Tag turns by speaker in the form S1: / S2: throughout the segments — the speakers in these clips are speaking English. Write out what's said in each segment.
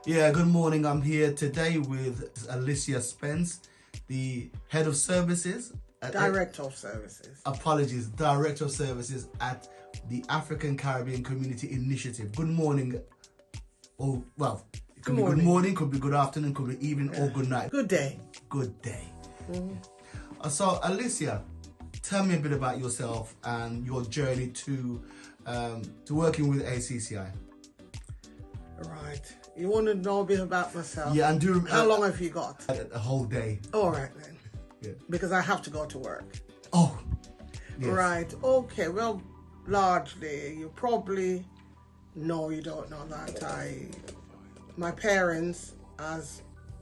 S1: Yeah, good morning. I'm here today with Alicia Soence, the head of services.
S2: Director of services.
S1: Apologies, Director of services at the African Caribbean Community Initiative. Good morning. Oh, well, it could be good morning, could be good afternoon, could be evening, or good night.
S2: Good day.
S1: Good day. So, Alicia, tell me a bit about yourself and your journey to working with ACCI.
S2: Right. You want to know a bit about myself?
S1: Yeah, and
S2: how long have you got?
S1: A whole day.
S2: All right then.
S1: Yeah.
S2: Because I have to go to work.
S1: Oh. Yes.
S2: Right. Okay. Well, largely, you probably know, you don't know that my parents, as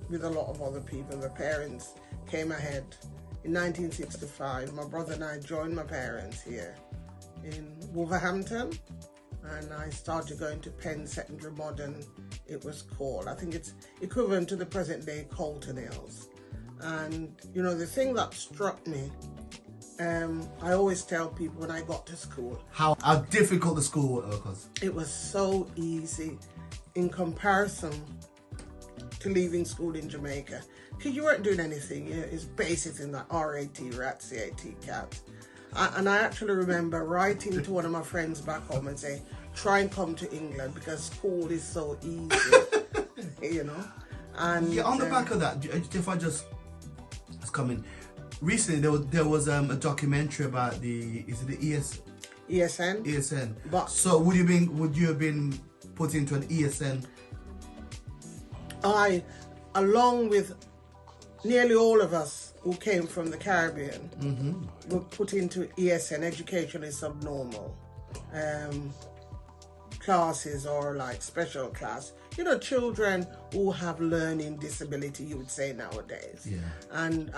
S2: with a lot of other people, the parents came ahead in 1965. My brother and I joined my parents here in Wolverhampton, and I started going to Penn Secondary Modern, it was called. I think it's equivalent to the present day Colton Hills. And you know, the thing that struck me, I always tell people when I got to school,
S1: how difficult the school was.
S2: It was so easy in comparison to leaving school in Jamaica, because you weren't doing anything. It's basic in that RAT, rat, CAT, cat. And I actually remember writing to one of my friends back home and saying, try and come to England because school is so easy, you know. And
S1: yeah, on the back of that, if I just come in, recently there was a documentary about ESN? ESN.
S2: But
S1: so would you have been put into an ESN?
S2: I, along with nearly all of us who came from the Caribbean, were put into ESN, educationally subnormal classes, or like special class. You know, children who have learning disability, you would say nowadays.
S1: Yeah.
S2: And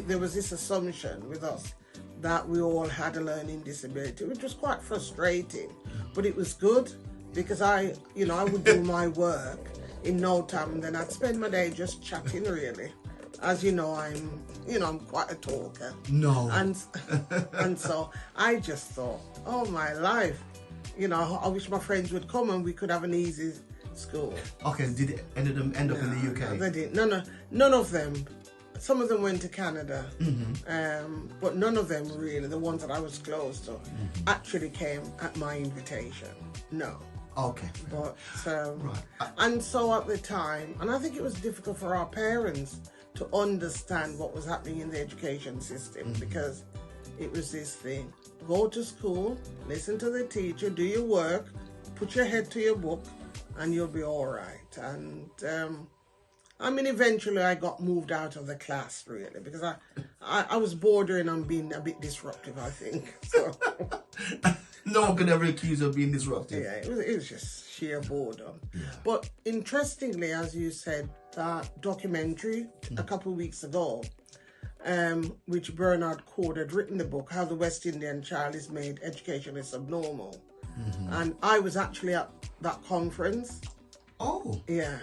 S2: there was this assumption with us that we all had a learning disability, which was quite frustrating. But it was good because I would do my work in no time, and then I'd spend my day just chatting, really. As you know, I'm quite a talker.
S1: No.
S2: And so I just thought, oh my life, I wish my friends would come and we could have an easy school.
S1: Okay, did it end up in the UK?
S2: No, they didn't. No, none of them. Some of them went to Canada, but none of them really, the ones that I was close to, actually came at my invitation. No.
S1: Okay.
S2: But
S1: right.
S2: And so at the time, and I think it was difficult for our parents to understand what was happening in the education system, because it was this thing: go to school, listen to the teacher, do your work, put your head to your book, and you'll be all right. And eventually I got moved out of the class, really, because I was bordering on being a bit disruptive, I think. So.
S1: No one could ever accuse you of being disruptive.
S2: Yeah, it was just sheer boredom.
S1: Yeah.
S2: But interestingly, as you said, that documentary a couple of weeks ago, which Bernard Cord had written the book, How the West Indian Child is Made Educationally Subnormal. And I was actually at that conference.
S1: Oh.
S2: Yeah.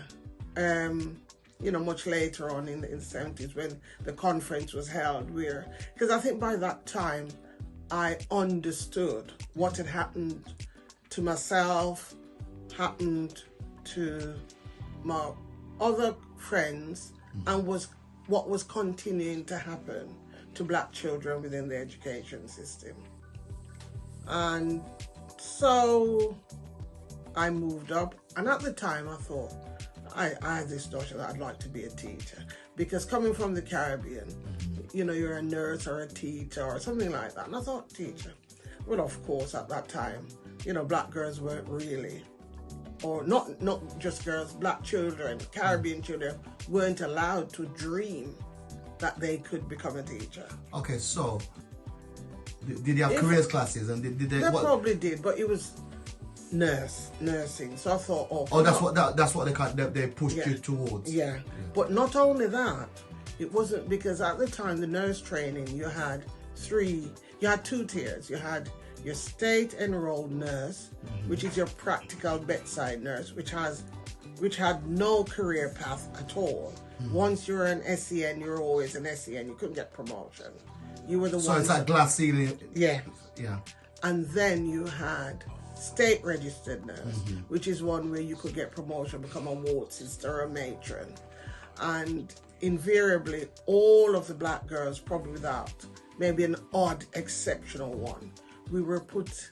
S2: Much later on in the 70s when the conference was held, because I think by that time I understood what had happened to myself, happened to my other friends, and what was continuing to happen to black children within the education system. And so I moved up, and at the time I thought, I had this notion that I'd like to be a teacher, because coming from the Caribbean, you're a nurse or a teacher or something like that. And I thought, teacher. Well, of course, at that time, black girls weren't really, or not just girls, black children, Caribbean children weren't allowed to dream that they could become a teacher.
S1: Okay, so did they have careers classes, and did they?
S2: They probably did, but it was nursing. So I thought,
S1: that's what they pushed you towards.
S2: Yeah, but not only that. It wasn't, because at the time, the nurse training, you had two tiers. You had your state enrolled nurse, which is your practical bedside nurse, which had no career path at all. Once you're an SEN, you're always an SEN. You couldn't get promotion. You were the one.
S1: So it's like glass ceiling.
S2: Yeah.
S1: Yeah.
S2: And then you had state registered nurse, which is one where you could get promotion, become a ward sister or a matron. And invariably, all of the black girls, probably without maybe an odd exceptional one, we were put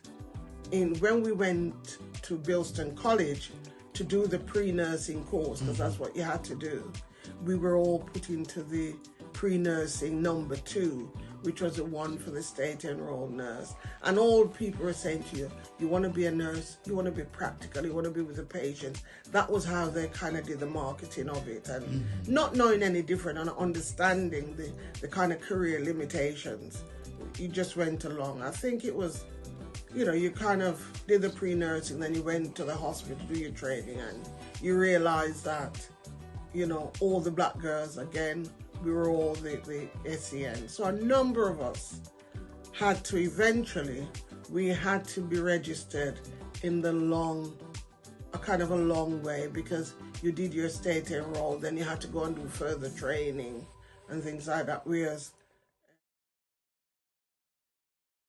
S2: in, when we went to Bilston College to do the pre-nursing course, because that's what you had to do, we were all put into the pre-nursing number 2, which was the one for the state enrolled nurse. And all people were saying to you, you want to be a nurse, you want to be practical, you want to be with the patients. That was how they kind of did the marketing of it. And not knowing any different and understanding the kind of career limitations, you just went along. I think it was, you kind of did the pre-nursing, then you went to the hospital to do your training, and you realized that, all the black girls, again, we were all the SEN. So a number of us had to eventually, we had to be registered in the a kind of a long way, because you did your state enrolled, then you had to go and do further training and things like that. Whereas